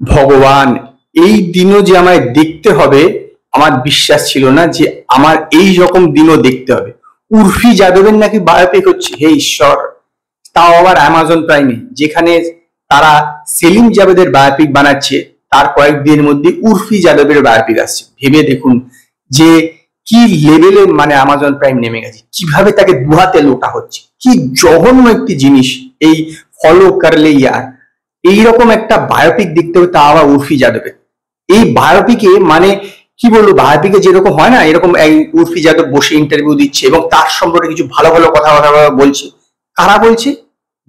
ভগবান, এই দিনও যে আমায় দেখতে হবে আমার বিশ্বাস ছিল না যে আমার এই রকম দিনও দেখতে হবে। উর্ফি যাদবের নাকি বায়োপিক হচ্ছে, হে ঈশ্বর, তাও আবার অ্যামাজন প্রাইমে, যেখানে তারা সেলিম জাভেদের বায়োপিক বানাচ্ছে তার কয়েকদিনের মধ্যে উর্ফি যাদবের বায়োপিক আসছে। ভেবে দেখুন যে কি লেভেলে মানে অ্যামাজন প্রাইম নেমে গেছে, কিভাবে তাকে দুহাতে লোটা হচ্ছে, কি জঘন্য একটি জিনিস এই ফলো করলে ইয়ার। এইরকম একটা বায়োপিক দেখতে হবে, তা আবার উর্ফি যাদবের। এই বায়োপিকে মানে কি বলবো, বায়োপিকে যেরকম হয় না, এরকম এই উর্ফি যাদব বসে ইন্টারভিউ দিচ্ছে এবং তার সম্পর্কে কিছু ভালো ভালো কথা বলছে। কারা বলছে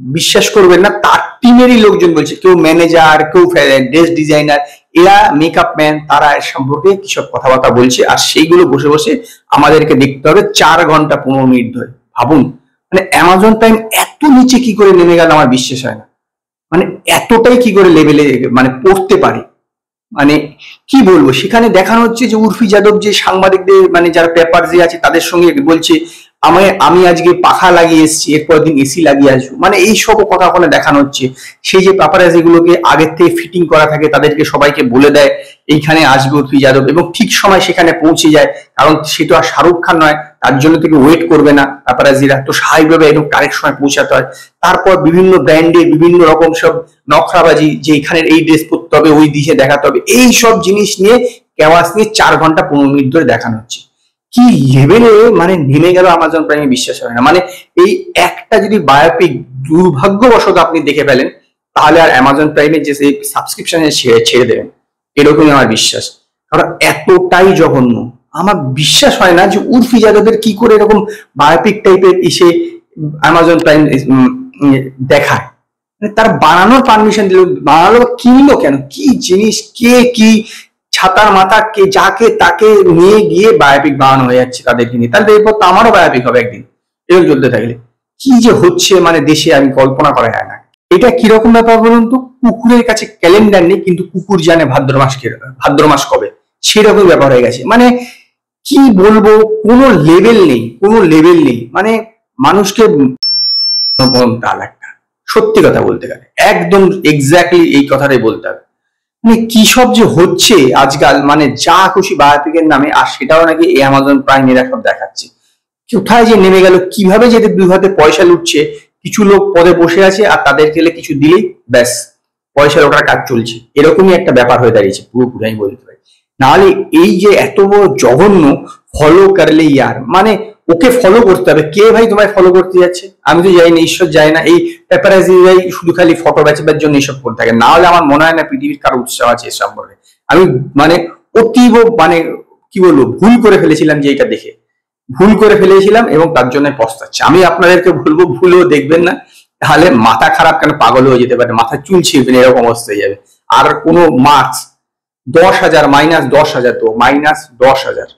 বিশ্বাস করবেন না, তার টিমেরই লোকজন বলছে, কেউ ম্যানেজার, কেউ ড্রেস ডিজাইনার, এরা মেকআপ ম্যান, তারা এর সম্পর্কে কিসব কথাবার্তা বলছে। আর সেইগুলো বসে বসে আমাদেরকে দেখতে হবে 4 ঘন্টা 15 মিনিট ধরে। ভাবুন মানে অ্যামাজন প্রাইম এত নিচে কি করে নেমে গেল, আমার বিশ্বাস হয় না। মানে এতটাই কি করে লেভেলে মানে পড়তে পারে, মানে কি বলবো। সেখানে দেখানো হচ্ছে যে উর্ফি যাদব যে সাংবাদিকদের মানে যারা পেপার যে আছে তাদের সঙ্গে বলছে আমি আজকে পাখা লাগিয়ে এসেছি, এরপর দিন এসি লাগিয়ে আসবো, মানে এই সব কথা ওখানে দেখানো হচ্ছে। সেই যে পেপারাজি গুলোকে আগের থেকে ফিটিং করা থাকে তাদেরকে সবাইকে বলে দেয় এইখানে আসবে উর্ফি যাদব, এবং ঠিক সময় সেখানে পৌঁছে যায়, কারণ সে তো আর শাহরুখ খান নয়, তার জন্য থেকে ওয়েট করবে না পেপারাজিরা, তো স্বাভাবিকভাবে একদম কারেক্ট সময় পৌঁছাতে হয়। তারপর বিভিন্ন ব্র্যান্ডে বিভিন্ন রকম সব নখরাবাজি, যে এখানে এই ড্রেস পরতে হবে, ওই দিশে দেখাতে হবে, এই সব জিনিস নিয়ে কেওয়াস নিয়ে 4 ঘন্টা 15 মিনিট ধরে দেখানো হচ্ছে। কি লেভেলে মানে নেমে গেল অ্যামাজন প্রাইমে, বিশ্বাস হয় না। মানে এই একটা যদি বায়োপিক দুর্ভাগ্যবশত আপনি দেখে ফেলেন, তাহলে আর অ্যামাজন প্রাইমের যে সাবস্ক্রিপশনে ছেড়ে দেবেন, এরকমই আমার বিশ্বাস। কারণ এতটাই জঘন্য, আমার বিশ্বাস হয় না যে উর্ফি যাদবের কি করে এরকম বায়োপিক টাইপের এসে অ্যামাজন প্রাইম দেখায়। মানে তার বানানোর পারমিশন দিল, বানালো কিনলো কেন, কি জিনিস, কে কি ছাতার মাথা, কে যাকে তাকে নিয়ে গিয়ে বায়োপিক বানানো হয়ে যাচ্ছে তাদেরকে নিয়ে। তাহলে এরপর তো আমারও বায়োপিক হবে একদিন, এরকম চলতে থাকলে। কি যে হচ্ছে মানে দেশে, আমি কল্পনা করা যায় না। এটা কিরকম ব্যাপার বলুন তো, কুকুরের কাছে ক্যালেন্ডার নেই কিন্তু কুকুর জানে ভাদ্র মাস কবে, সেরকম ব্যাপার হয়ে গেছে। মানে কি বলবো, কোনো লেভেল নেই, কোনো লেভেল নেই। মানে মানুষকে একটা সত্যি কথা বলতে গেলে একদম এক্স্যাক্টলি এই কথাটাই বলতে হবে। মানে কি সব যে হচ্ছে আজকাল, মানে যা খুশি বায়োপিকের নামে, আর সেটাও নাকি এই অ্যামাজন প্রাইম এরা সব দেখাচ্ছে। কোথায় যে নেমে গেল, কিভাবে যে দুই হাতে পয়সা লুটছে। কিছু লোক পদে বসে আছে আর তাদের গেলে কিছু দিলেই ব্যাস পয়সা লোটার কাজ চলছে, এরকমই একটা ব্যাপার হয়ে দাঁড়িয়েছে পুরোপুরি, আমি বলতে পারি। নাহলে এই যে এত বড় জঘন্য ফলো করলে ইয়ার, মানে ওকে ফলো করতে হবে। কে ভাই তোমায় ফলো করতে যাচ্ছে? আমি তো যাই না, ঈশ্বর যায় না, এই পেপারাজিরাই শুধু খালি ফটো বেচাবার জন্য এসব করে থাকে। না হলে আমার মনে হয় না পৃথিবীর কারো উৎসাহ আছে এ সম্পর্কে। আমি মানে অতীব মানে কি বলবো, ভুল করে ফেলেছিলাম যে এটা দেখে, ভুল করে ফেলেছিলাম এবং তার জন্য পস্তাচ্ছি। আমি আপনাদেরকে বলবো ভুলও দেখবেন না, তাহলে মাথা খারাপ কেন, পাগল হয়ে যেতে পারে, মাথা চুল ছিঁড়বেন, এরকম অবস্থা হয়ে যাবে। আর কোনো মার্কস 10,000 -10,000, তো -10,000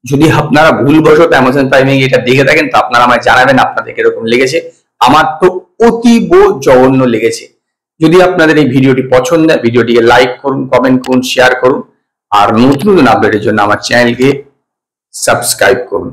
যদি আপনারা ভুলবশত অ্যামাজন প্রাইমে এটা দেখে থাকেন, তো আপনারা আমায় জানাবেন আপনাদের কিরকম লেগেছে। আমার তো অতীব জঘন্য লেগেছে। যদি আপনাদের এই ভিডিওটি পছন্দ হয়, ভিডিওটিকে লাইক করুন, কমেন্ট করুন, শেয়ার করুন, আর নতুন নতুন আপডেটের জন্য আমার চ্যানেলকে সাবস্ক্রাইব করুন।